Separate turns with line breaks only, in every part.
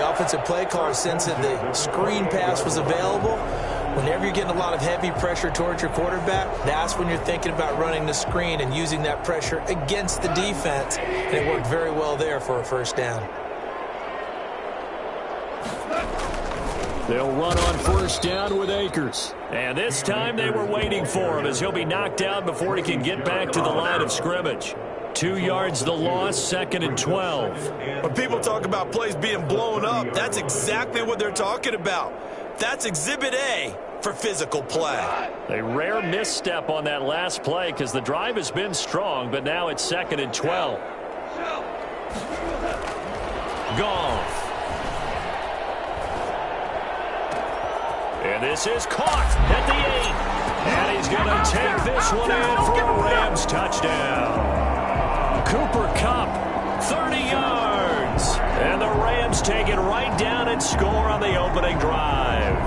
The offensive play caller sensed that the screen pass was available. Whenever you're getting a lot of heavy pressure towards your quarterback, that's when you're thinking about running the screen and using that pressure against the defense. And it worked very well there for a first down.
They'll run on first down with Akers. And this time they were waiting for him as he'll be knocked down before he can get back to the line of scrimmage. 2 yards the loss, 2nd and 12.
When people talk about plays being blown up, that's exactly what they're talking about. That's Exhibit A for physical play.
A rare misstep on that last play because the drive has been strong, but now it's 2nd and 12. Goff. And this is caught at the 8. And he's going to take this one in for a Rams touchdown. Cooper Kupp, 30 yards. And the Rams take it right down and score on the opening drive.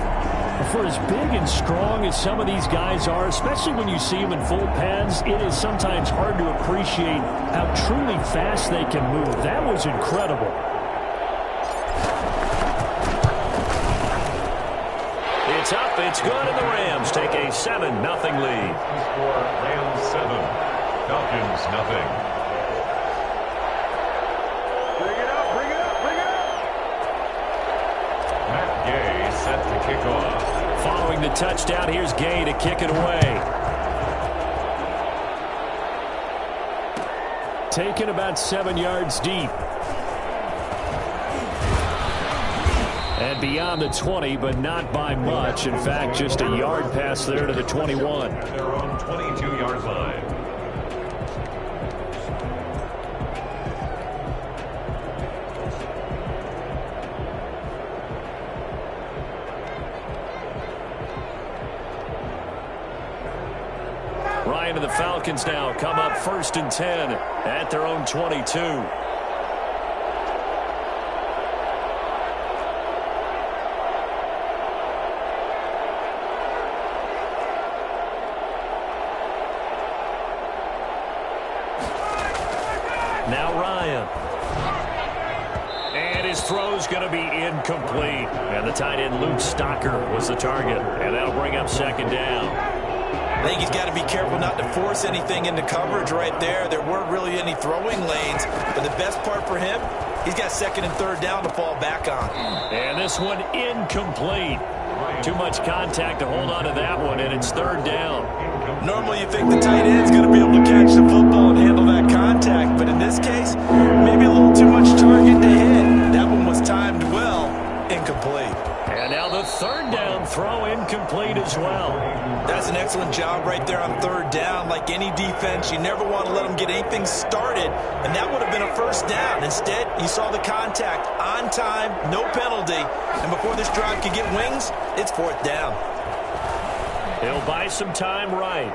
For as big and strong as some of these guys are, especially when you see them in full pads, it is sometimes hard to appreciate how truly fast they can move. That was incredible. It's up, it's good, and the Rams take a 7-0 lead.
Score Rams 7, Falcons 0. Matt Gay set to kick off.
Following the touchdown, here's Gay to kick it away. Taken about 7 yards deep. And beyond the 20, but not by much. In fact, just a yard pass there to the 21.
At their own 22-yard line.
Ryan and the Falcons now come up 1st and 10 at their own 22. Now Ryan. And his throw's going to be incomplete. And the tight end Luke Stocker was the target. And that'll bring up 2nd down.
I think he's got to be careful not to force anything into coverage right there. There weren't really any throwing lanes. But the best part for him, he's got 2nd and 3rd down to fall back on.
And this one incomplete. Too much contact to hold on to that one, and it's 3rd down.
Normally you think the tight end's going to be able to catch the football and handle that contact, but in this case, maybe a little too much target to hit. That one was timed well, incomplete.
And now the 3rd down throw incomplete as well.
That's an excellent job right there on 3rd down. Like any defense, you never want to let them get anything started, and that would have been a 1st down. Instead, you saw the contact on time, no penalty, and before this drive could get wings, it's 4th down.
He'll buy some time right.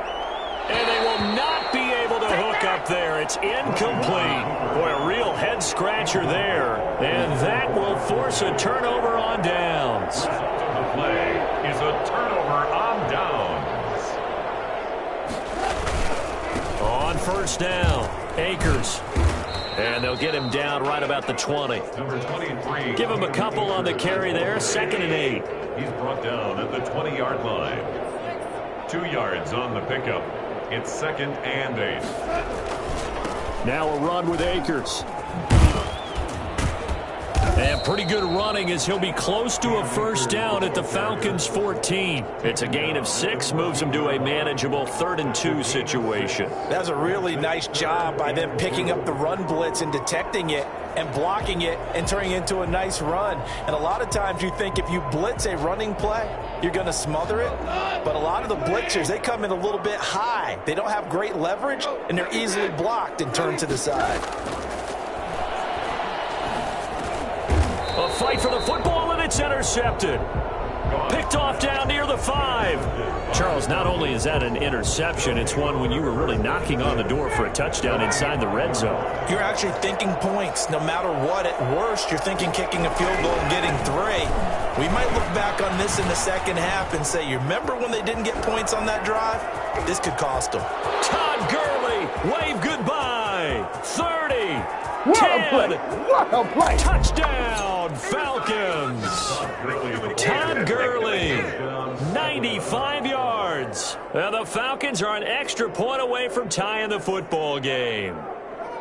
And they will not be able to hook up there. It's incomplete. Boy, a real head-scratcher there. And that will force a turnover on downs.
The play is a turnover on downs.
On 1st down, Akers. And they'll get him down right about the 20.
Number 23.
Give him a couple on the carry there, 2nd and 8.
He's brought down at the 20-yard line. 2 yards on the pickup. It's 2nd and 8.
Now a run with Akers. And pretty good running as he'll be close to a 1st down at the Falcons' 14. It's a gain of 6, moves him to a manageable 3rd and 2 situation.
That's a really nice job by them picking up the run blitz and detecting it and blocking it and turning it into a nice run. And a lot of times you think if you blitz a running play, you're going to smother it. But a lot of the blitzers, they come in a little bit high. They don't have great leverage, and they're easily blocked and turned to the side.
A fight for the football, and it's intercepted. Picked off down near the 5. Charles, not only is that an interception, it's one when you were really knocking on the door for a touchdown inside the red zone.
You're actually thinking points. No matter what, at worst, you're thinking kicking a field goal and getting 3. We might look back on this in the 2nd half and say, you remember when they didn't get points on that drive? This could cost them.
Todd Gurley, wave goodbye. 30.
What
10.
a play! What a play!
Touchdown, Falcons. Todd Gurley, 95 yards. And the Falcons are an extra point away from tying the football game.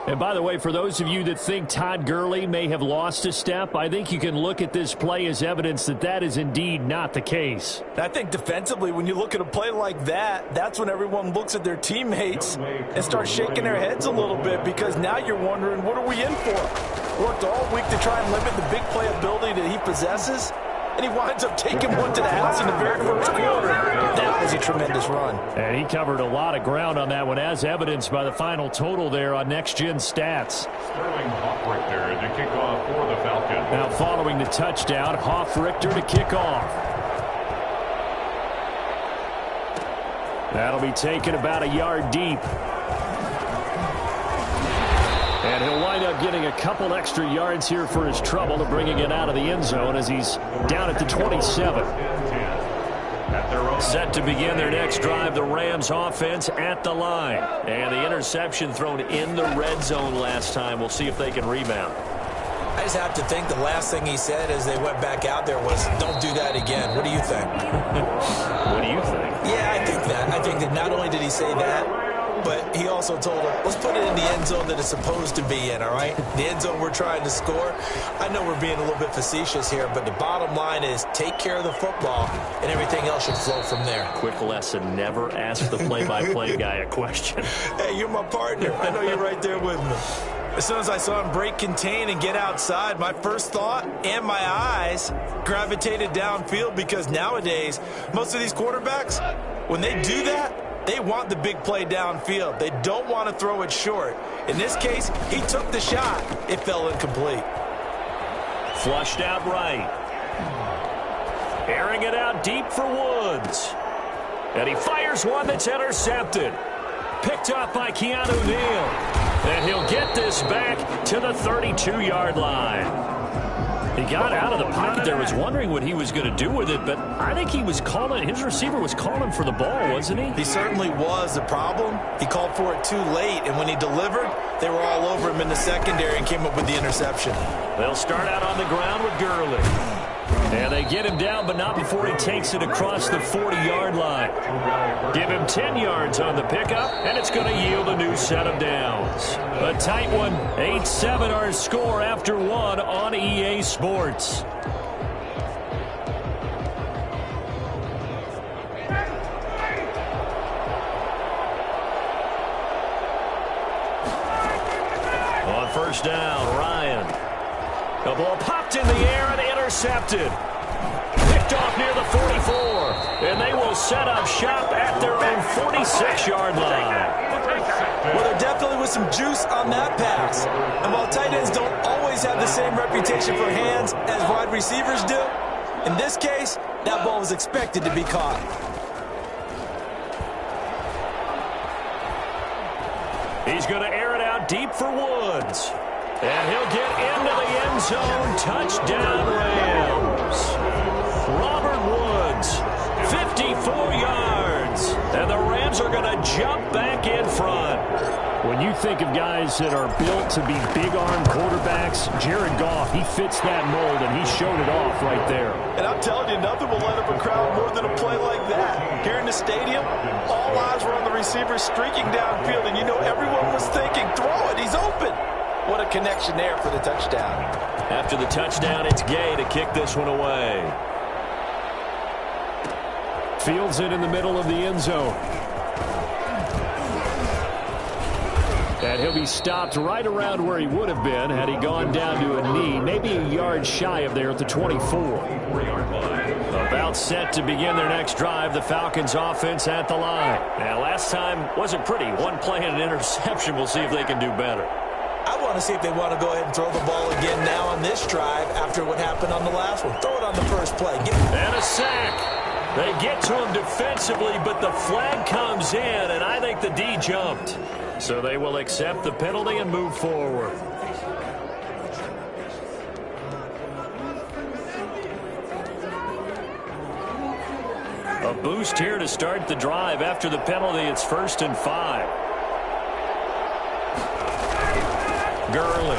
And by the way, for those of you that think Todd Gurley may have lost a step, I think you can look at this play as evidence that that is indeed not the case.
I think defensively, when you look at a play like that, that's when everyone looks at their teammates and starts shaking their heads a little bit, because now you're wondering, what are we in for? Worked all week to try and limit the big play ability that he possesses, and he winds up taking one to the house in the very first quarter. That was a tremendous run.
And he covered a lot of ground on that one, as evidenced by the final total there on Next Gen Stats.
Sterling Hoffrichter to kick off for the Falcons.
Now following the touchdown, Hoffrichter to kick off. That'll be taken about a yard deep. And he'll wind up getting a couple extra yards here for his trouble to bringing it out of the end zone as he's down at the 27.
Set to begin their next drive, the Rams offense at the line. And the interception thrown in the red zone last time. We'll see if they can rebound.
I just have to think the last thing he said as they went back out there was, don't do that again. What do you think?
What do you think?
Yeah, I think that. I think that not only did he say that, but he also told him, let's put it in the end zone that it's supposed to be in, all right? The end zone we're trying to score. I know we're being a little bit facetious here, but the bottom line is take care of the football, and everything else should flow from there.
Quick lesson, never ask the play-by-play guy a question.
Hey, you're my partner. I know you're right there with me. As soon as I saw him break contain and get outside, my first thought and my eyes gravitated downfield, because nowadays, most of these quarterbacks, when they do that, they want the big play downfield. They don't want to throw it short. In this case, he took the shot. It fell incomplete.
Flushed out right. Airing it out deep for Woods. And he fires one that's intercepted. Picked up by Keanu Neal. And he'll get this back to the 32-yard line. He got out of the pocket there, was wondering what he was going to do with it, but I think he was calling, his receiver was calling for the ball, wasn't he?
He certainly was. The problem, he called for it too late, and when he delivered, they were all over him in the secondary and came up with the interception.
They'll start out on the ground with Gurley. And they get him down, but not before he takes it across the 40-yard line. Give him 10 yards on the pickup, and it's going to yield a new set of downs. A tight one, 8-7 our score after one on EA Sports. On first down, Ryan. The ball popped in the air and intercepted. Picked off near the 44. And they will set up shop at their own 46-yard line.
Well, there definitely was some juice on that pass. And while tight ends don't always have the same reputation for hands as wide receivers do, in this case, that ball was expected to be caught.
He's going to air it out deep for Woods. And he'll get into the end zone. Touchdown, Rams. Robert Woods, 54 yards. And the Rams are going to jump back in front.
When you think of guys that are built to be big-arm quarterbacks, Jared Goff, he fits that mold, and he showed it off right there.
And I'm telling you, nothing will light up a crowd more than a play like that. Here in the stadium, all eyes were on the receiver streaking downfield, and you know everyone was thinking, throw it, he's open. What a connection there for the touchdown.
After the touchdown, it's Gay to kick this one away.
Fields it in the middle of the end zone. And he'll be stopped right around where he would have been had he gone down to a knee, maybe a yard shy of there at the 24. About set to begin their next drive, the Falcons offense at the line.
Now, last time wasn't pretty. One play and an interception. We'll see if they can do better.
I want to see if they want to go ahead and throw the ball again now on this drive after what happened on the last one. Throw it on the first play.
And a sack. They get to him defensively, but the flag comes in, and I think the D jumped. So they will accept the penalty and move forward. A boost here to start the drive. After the penalty, it's 1st and 5. Gurley.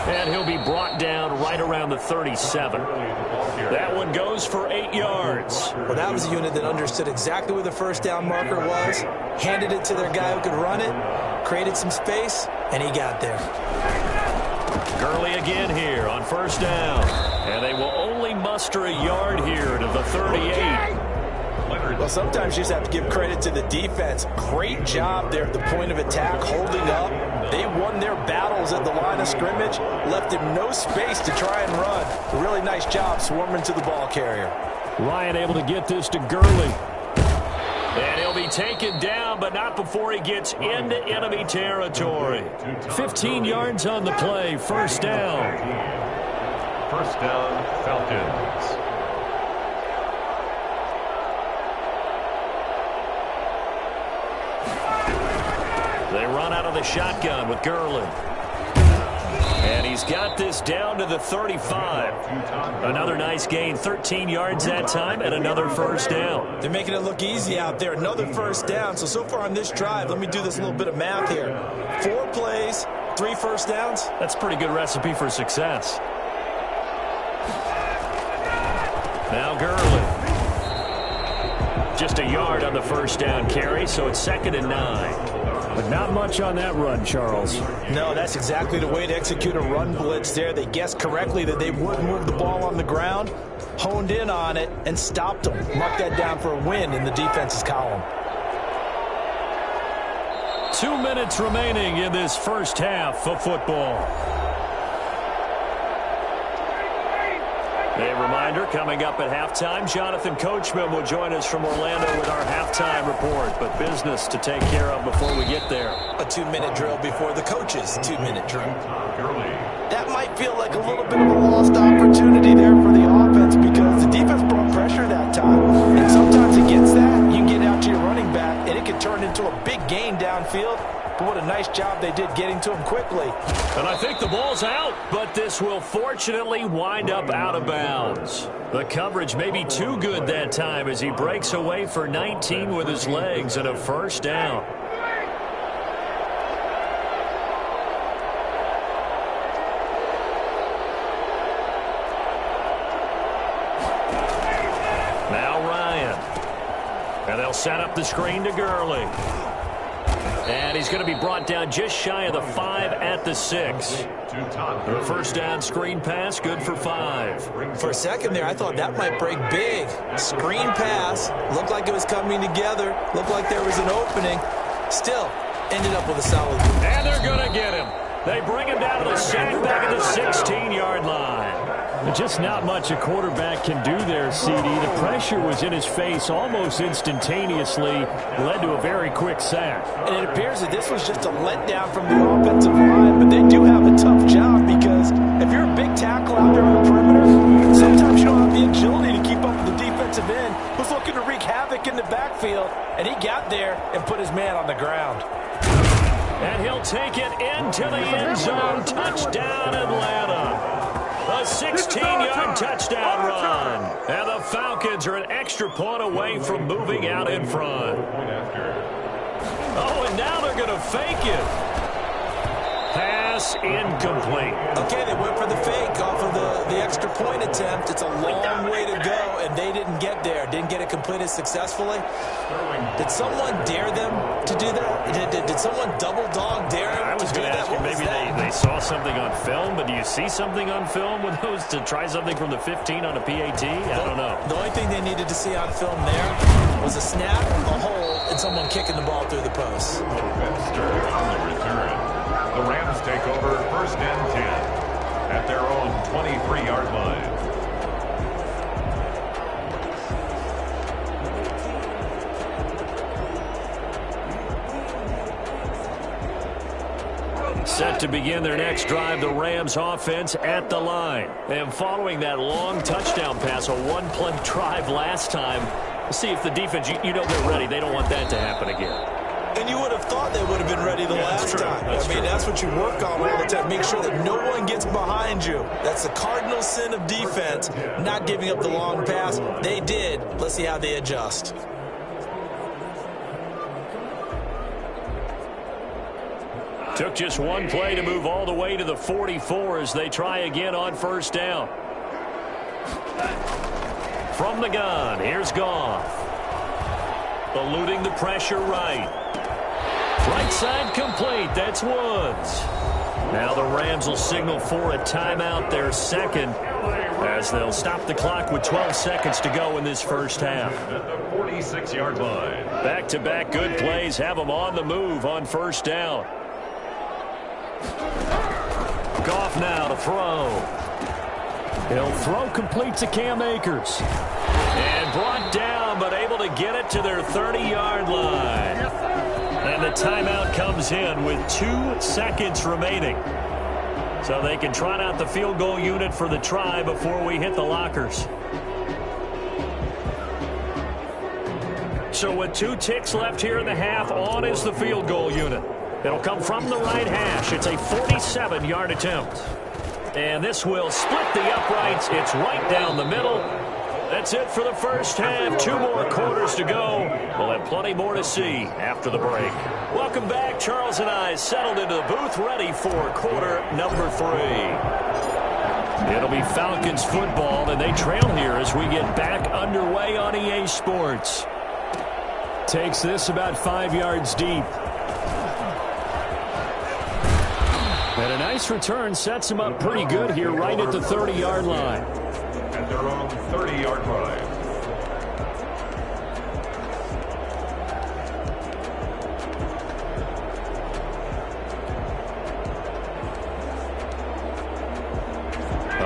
And he'll be brought down right around the 37. That one goes for 8 yards.
Well, that was a unit that understood exactly where the first down marker was, handed it to their guy who could run it, created some space, and he got there.
Gurley again here on first down. And they will only muster a yard here to the 38.
Well, sometimes you just have to give credit to the defense. Great job there at the point of attack, holding up. They won their battles at the line of scrimmage, left him no space to try and run. A really nice job swarming to the ball carrier.
Ryan able to get this to Gurley.
And he'll be taken down, but not before he gets into enemy territory.
15 yards on the play, first down.
First down, Falcons.
They run out of the shotgun with Gurley. And he's got this down to the 35. Another nice gain, 13 yards that time, and another first down.
They're making it look easy out there. Another first down. So far on this drive, let me do this little bit of math here. 4 plays, 3 first downs.
That's a pretty good recipe for success. Now Gurley. Just a yard on the first down carry, so it's 2nd and 9.
But not much on that run, Charles.
No, that's exactly the way to execute a run blitz there. They guessed correctly that they would move the ball on the ground, honed in on it, and stopped them. Mark that down for a win in the defense's column.
2 minutes remaining in this first half of football.
A reminder, coming up at halftime, Jonathan Coachman will join us from Orlando with our halftime report. But business to take care of before we get there.
A 2-minute drill before the coach's 2-minute drill. That might feel like a little bit of a lost opportunity there for the offense because the defense brought pressure that time. And sometimes against that, you can get out to your running back, and it can turn into a big gain downfield. But what a nice job they did getting to him quickly.
And I think the ball's out, but this will fortunately wind up out of bounds. The coverage may be too good that time as he breaks away for 19 with his legs and a first down. Now Ryan. And they'll set up the screen to Gurley. And he's going to be brought down just shy of the 5 at the 6. The first down screen pass, good for 5.
For a second there, I thought that might break big. Screen pass, looked like it was coming together, looked like there was an opening. Still, ended up with a solid move.
And they're going to get him. They bring him down to the sack back at the 16-yard line.
Just not much a quarterback can do there, CD. The pressure was in his face almost instantaneously, led to a very quick sack.
And it appears that this was just a letdown from the offensive line, but they do have a tough job because if you're a big tackle out there on the perimeter, sometimes you don't have the agility to keep up with the defensive end who's looking to wreak havoc in the backfield, and he got there and put his man on the ground.
And he'll take it into the end zone. Touchdown, Atlanta. A 16-yard touchdown run. And the Falcons are an extra point away from moving out in front. Oh, and now they're going to fake it. Pass incomplete.
Okay, they went for the fake off of the extra point attempt. It's a long way to go, and they didn't get there. Didn't get it completed successfully. Did someone dare them to do that? Did someone double dog dare them
I was going to ask you, maybe they saw something on film, but do you see something on film with those to try something from the 15 on a PAT? I don't know.
The only thing they needed to see on film there was a snap, a hole, and someone kicking the ball through the post.
The Rams take over 1st and 10 at their own 23-yard line.
Set to begin their next drive, the Rams offense at the line. And following that long touchdown pass, a one-play drive last time, see if the defense, you know they're ready. They don't want that to happen again.
And you would have thought they would have been ready the last time. That's what you work on all the time. Make sure that no one gets behind you. That's the cardinal sin of defense, not giving up the long pass. They did. Let's see how they adjust.
Took just one play to move all the way to the 44 as they try again on first down. From the gun, here's Goff. Eluding the pressure right. Right side complete. That's Woods. Now the Rams will signal for a timeout, their second, as they'll stop the clock with 12 seconds to go in this first half.
At the 46-yard line.
Back-to-back good plays have them on the move on first down. Goff now to throw. He'll throw complete to Cam Akers. And brought down, but able to get it to their 30-yard line. And the timeout comes in with 2 seconds remaining. So they can trot out the field goal unit for the try before we hit the lockers. So with 2 ticks left here in the half, on is the field goal unit. It'll come from the right hash. It's a 47-yard attempt. And this will split the uprights. It's right down the middle. That's it for the first half. 2 more quarters to go. We'll have plenty more to see after the break. Welcome back. Charles and I settled into the booth, ready for quarter number 3. It'll be Falcons football, and they trail here as we get back underway on EA Sports. Takes this about 5 yards deep. And a nice return sets him up pretty good here right at the 30-yard line.
At their own 30-yard line.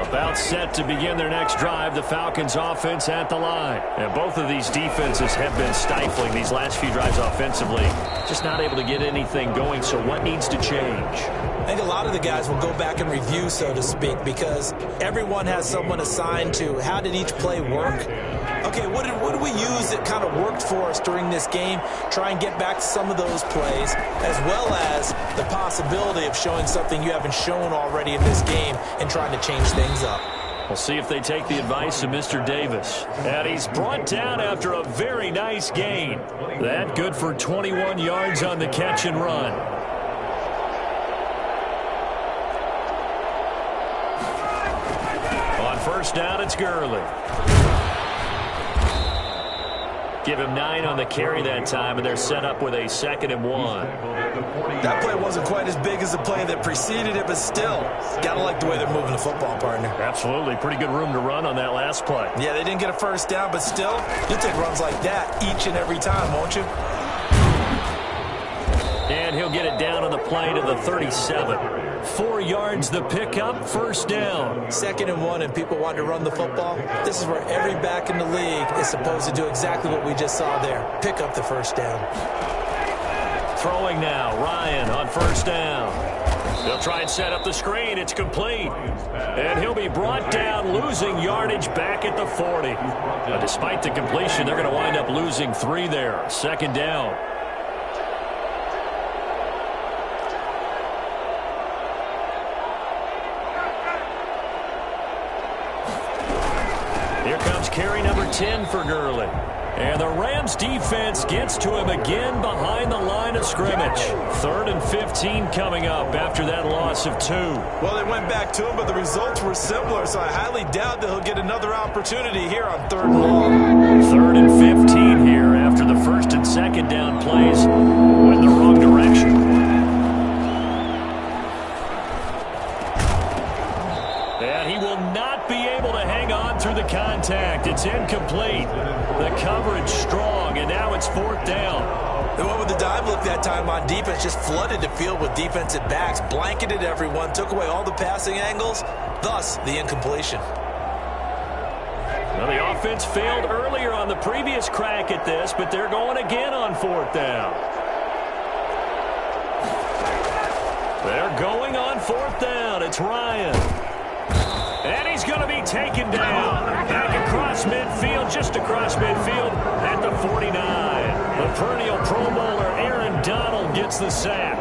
About set to begin their next drive, the Falcons offense at the line. And both of these defenses have been stifling these last few drives offensively. Just not able to get anything going, so what needs to change?
I think a lot of the guys will go back and review, so to speak, because everyone has someone assigned to how did each play work. Okay, what did we use that kind of worked for us during this game? Try and get back to some of those plays, as well as the possibility of showing something you haven't shown already in this game and trying to change things up.
We'll see if they take the advice of Mr. Davis. And he's brought down after a very nice gain. That good for 21 yards on the catch and run. On first down, it's Gurley. Give him 9 on the carry that time, and they're set up with a 2nd and 1.
That play wasn't quite as big as the play that preceded it, but still, gotta like the way they're moving the football, partner.
Absolutely. Pretty good room to run on that last play.
Yeah, they didn't get a first down, but still, you'll take runs like that each and every time, won't you?
And he'll get it down on the play to the 37. 4 yards the pickup, first down.
2nd and 1, and people want to run the football. This is where every back in the league is supposed to do exactly what we just saw there. Pick up the first down.
Throwing now, Ryan on first down. They'll try and set up the screen. It's complete. And he'll be brought down, losing yardage back at the 40. Despite the completion, they're going to wind up losing 3 there. 2nd down. Here comes carry number 10 for Gurley. And the Rams defense gets to him again behind the line of scrimmage. 3rd and 15 coming up after that loss of 2.
Well, they went back to him, but the results were similar, so I highly doubt that he'll get another opportunity here on 3rd and long.
3rd and 15 here after the 1st and 2nd down plays went the wrong direction. And he will not be able to hang on through the contact. It's incomplete. The coverage strong, and now it's 4th down.
They went with the dive look that time on defense, just flooded the field with defensive backs, blanketed everyone, took away all the passing angles, thus the incompletion.
Well, the offense failed earlier on the previous crack at this, but they're going again on 4th down. They're going on 4th down. It's Ryan. And he's going to be taken down. Back across midfield, just across midfield at the 49. The perennial Pro Bowler Aaron Donald gets the sack.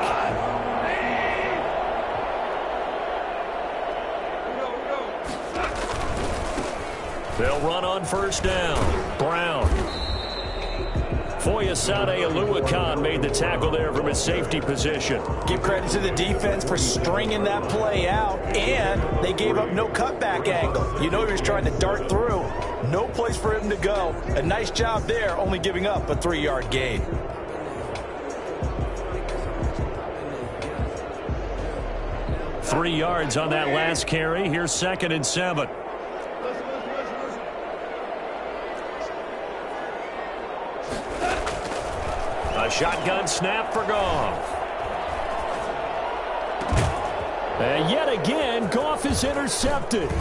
They'll run on first down. Brown. Foyesade Oluwakan made the tackle there from his safety position.
Give credit to the defense for stringing that play out, and they gave up no cutback angle. You know he was trying to dart through. No place for him to go. A nice job there, only giving up a 3-yard gain.
Three yards on that last carry. Here's 2nd and 7. A shotgun snap for Goff. And yet again, Goff is intercepted.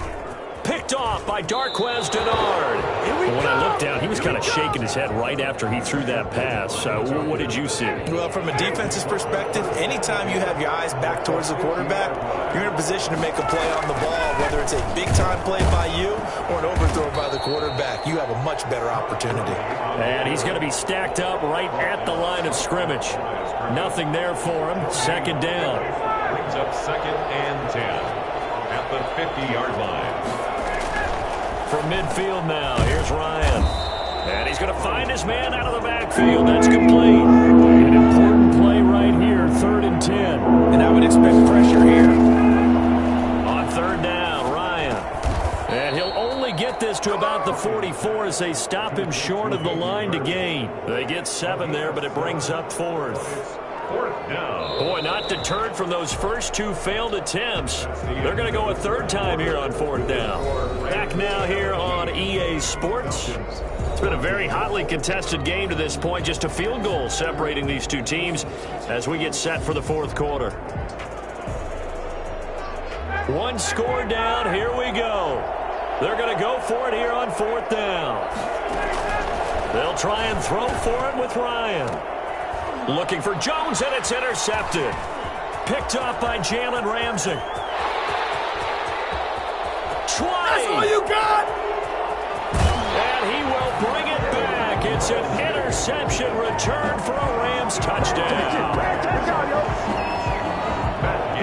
Picked off by Darqueze Dennard. When I looked down, he was kind of shaking his head right after he threw that pass. So what did you see?
Well, from a defense's perspective, anytime you have your eyes back towards the quarterback, you're in a position to make a play on the ball, whether it's a big-time play by you or an overthrow by the quarterback. You have a much better opportunity.
And he's going to be stacked up right at the line of scrimmage. Nothing there for him. 2nd down.
Brings up 2nd and 10 at the 50-yard line.
From midfield now, here's Ryan. And he's going to find his man out of the backfield. That's complete. An important play right here, 3rd and 10.
And I would expect pressure here.
On 3rd down, Ryan. And he'll only get this to about the 44 as they stop him short of the line to gain. They get 7 there, but it brings up 4th.
4th down.
Boy, not deterred from those first 2 failed attempts. They're going to go a 3rd time here on 4th down. Back now here on EA Sports. It's been a very hotly contested game to this point. Just a field goal separating these two teams as we get set for the 4th quarter. 1 score down. Here we go. They're going to go for it here on 4th down. They'll try and throw for it with Ryan. Looking for Jones, and it's intercepted. Picked up by Jalen Ramsey. That's
all you got!
And he will bring it back. It's an interception return for a Rams touchdown.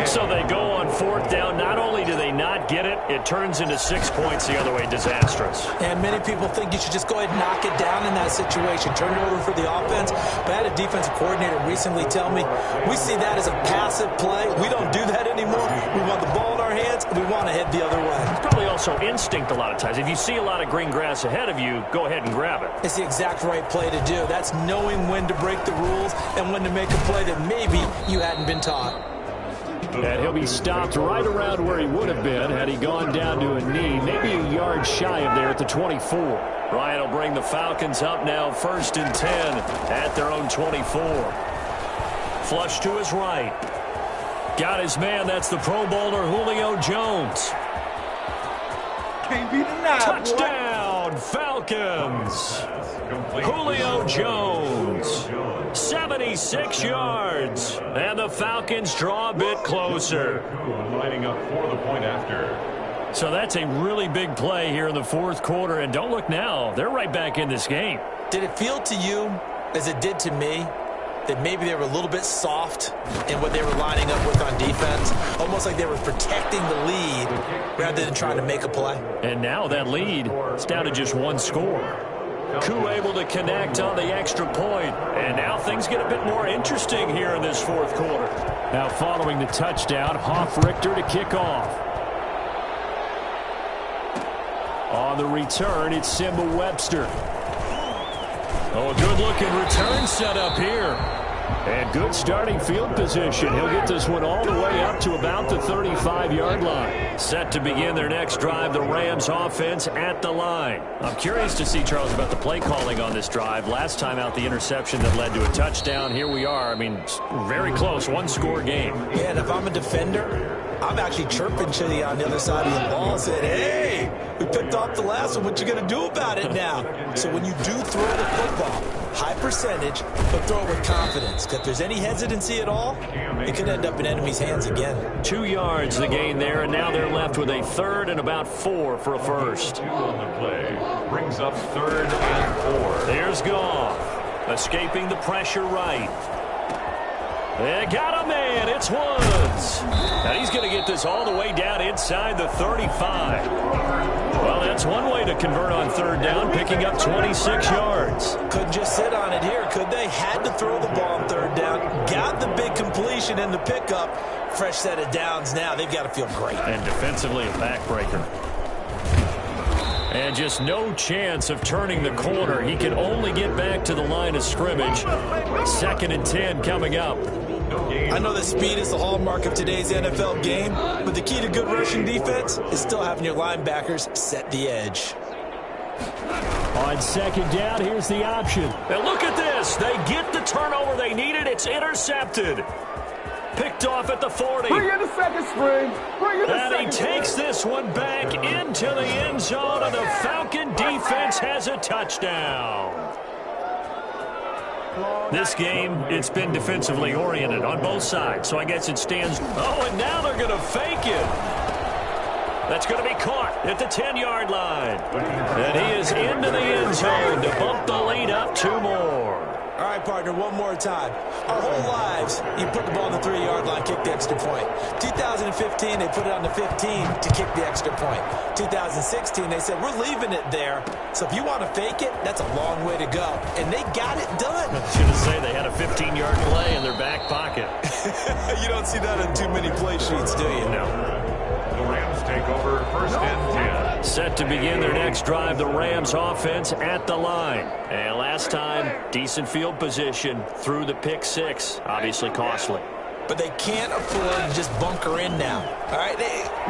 So they go on 4th down. Not only do they not get it, it turns into 6 points the other way. Disastrous.
And many people think you should just go ahead and knock it down in that situation. Turn it over for the offense. But I had a defensive coordinator recently tell me, we see that as a passive play. We don't do that anymore. We want the ball in our hands, and we want to head the other way.
It's probably also instinct a lot of times. If you see a lot of green grass ahead of you, go ahead and grab it.
It's the exact right play to do. That's knowing when to break the rules and when to make a play that maybe you hadn't been taught.
And he'll be stopped right around where he would have been had he gone down to a knee, maybe a yard shy of there at the 24. Ryan will bring the Falcons up now, 1st and 10 at their own 24. Flush to his right. Got his man. That's the Pro Bowler Julio Jones.
Can't be denied.
Touchdown, Falcons. Julio Jones. 76 yards. And the Falcons draw a bit closer.
Lining up for the point after.
So that's a really big play here in the 4th quarter. And don't look now. They're right back in this game.
Did it feel to you, as it did to me, that maybe they were a little bit soft in what they were lining up with on defense? Almost like they were protecting the lead rather than trying to make a play.
And now that lead is down to just 1 score. Koo able to connect on the extra point. And now things get a bit more interesting here in this 4th quarter. Now following the touchdown, Hofrichter to kick off. On the return, it's Simba Webster. Oh, a good-looking return set up here. And good starting field position. He'll get this one all the way up to about the 35-yard line. Set to begin their next drive, the Rams offense at the line. I'm curious to see, Charles, about the play calling on this drive. Last time out, the interception that led to a touchdown. Here we are. I mean, very close, 1-score game.
Yeah, and if I'm a defender, I'm actually chirping Chitty on the other side of the ball and said, hey, we picked off the last one. What you going to do about it now? So when you do throw the football, high percentage, but throw it with confidence. If there's any hesitancy at all, it could end up in enemy's hands again.
2 yards the gain there, and now they're left with a 3rd and about 4 for a first.
2 on the play. Brings up 3rd and 4.
There's Goff. Escaping the pressure right. They got a man. It's Woods. And he's going to get this all the way down inside the 35. Well, that's That's one way to convert on third down, picking up 26 yards.
Couldn't just sit on it here, could they? Had to throw the ball on third down. Got the big completion in the pickup. Fresh set of downs now. They've got to feel great.
And defensively, a backbreaker. And just no chance of turning the corner. He can only get back to the line of scrimmage. 2nd and 10 coming up.
I know that speed is the hallmark of today's NFL game, but the key to good rushing defense is still having your linebackers set the edge.
On 2nd down, here's the option. And look at this. They get the turnover they needed. It's intercepted. Picked off at the 40.
Bring in the second string. Bring in the
And he
second string.
takes this one back into the end zone, and the Falcon defense has a touchdown. This game, it's been defensively oriented on both sides, so I guess it stands. Oh, and now they're going to fake it. That's going to be caught at the 10-yard line. And he is into the end zone to bump the lead up 2 more.
All right, partner, one more time. Our whole lives, you put the ball on the 3-yard line, kick the extra point. 2015, they put it on the 15 to kick the extra point. 2016, they said, we're leaving it there. So if you want to fake it, that's a long way to go. And they got it done.
I was going to say they had a 15-yard play in their back pocket.
You don't see that on too many play sheets, do you?
No.
The Rams take over 1st and 10.
Set to begin their next drive, the Rams offense at the line. And last time, decent field position through the pick 6. Obviously costly.
But they can't afford to just bunker in now. All right,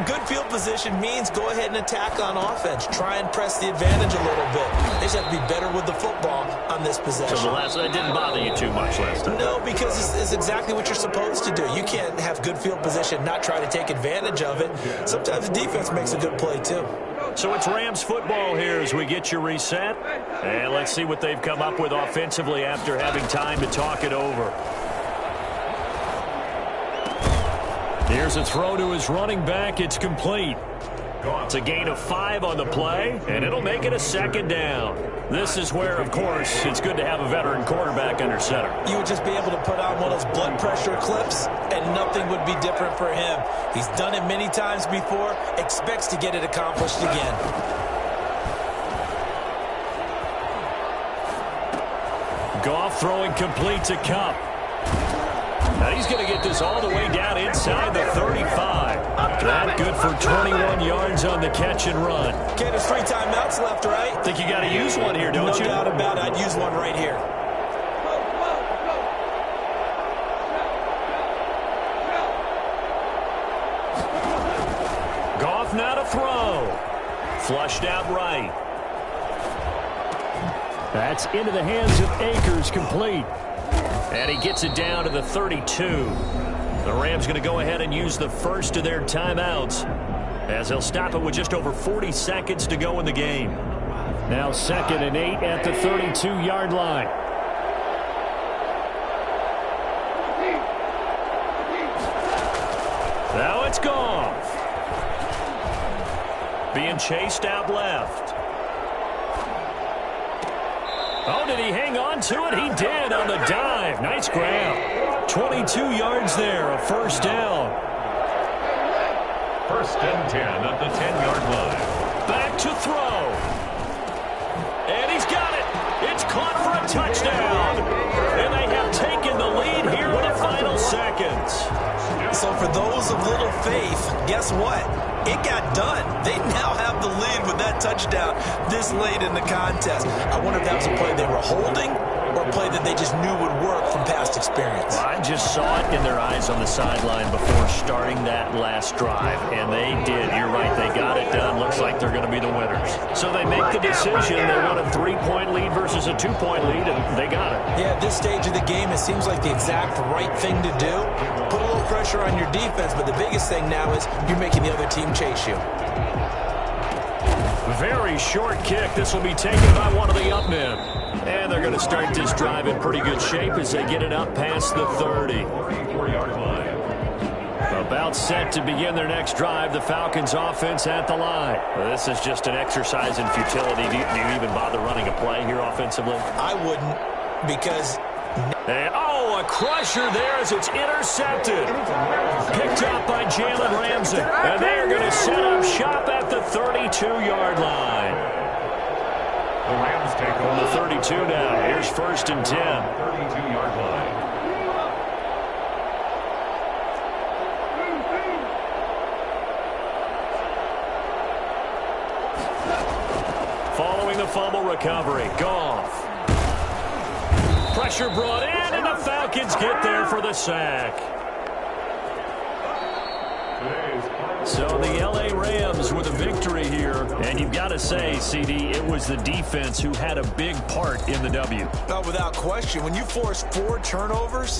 good field position means go ahead and attack on offense. Try and press the advantage a little bit. They just have to be better with the football on this possession.
So that didn't bother you too much last time?
No, because it's exactly what you're supposed to do. You can't have good field position, not try to take advantage of it. Sometimes the defense makes a good play, too.
So it's Rams football here as we get you reset. And let's see what they've come up with offensively after having time to talk it over. Here's a throw to his running back. It's complete. It's a gain of 5 on the play, and it'll make it a 2nd down. This is where, of course, it's good to have a veteran quarterback under center.
You would just be able to put on one of those blood pressure clips, and nothing would be different for him. He's done it many times before, expects to get it accomplished again.
Goff throwing complete to Kupp. Now he's going to get this all the way down inside the 35. That good for 21 yards on the catch and run.
Okay, there's 3 timeouts left, right?
Think you got to use one here, don't you?
No doubt about it. I'd use one right here.
Goff now to throw. Flushed out right. That's into the hands of Akers, complete. And he gets it down to the 32. The Rams going to go ahead and use the first of their timeouts as they'll stop it with just over 40 seconds to go in the game. Now 2nd and 8 at the 32-yard line. Now it's Goff. Being chased out left. Oh, did he hang on to it? He did on the dive. Nice grab. 22 yards there, a 1st down.
1st and 10 at the 10-yard line.
Back to throw. And he's got it. It's caught for a touchdown. And they have taken the lead here in the final seconds.
So for those of little faith, guess what? It got done. They now have the lead with that touchdown this late in the contest. I wonder if that was a play they were holding or a play that they just knew would work from past experience.
Well, I just saw it in their eyes on the sideline before starting that last drive, and they did. You're right. They got it done. Looks like they're going to be the winners. So they make the decision. They want a 3-point lead versus a 2-point lead, and they got it.
Yeah, at this stage of the game, it seems like the exact right thing to do. Put a little pressure on your defense, but the biggest thing now is you're making the other team chase you.
Very short kick. This will be taken by one of the up men. And they're going to start this drive in pretty good shape as they get it up past the 30.
34-yard line.
About set to begin their next drive. The Falcons offense at the line. Well, this is just an exercise in futility. Do you even bother running a play here offensively?
I wouldn't, because
And, oh, a crusher there as it's intercepted. Picked up by Jalen Ramsey. And they're going to set up shop at the 32-yard line.
The Rams take
On the 32 now. Here's 1st and 10.
32-yard line.
Following the fumble recovery, Goff. Pressure brought in, and the Falcons get there for the sack. So the L.A. Rams with a victory here. And you've got to say, CD, it was the defense who had a big part in the W.
Without question, when you force 4 turnovers,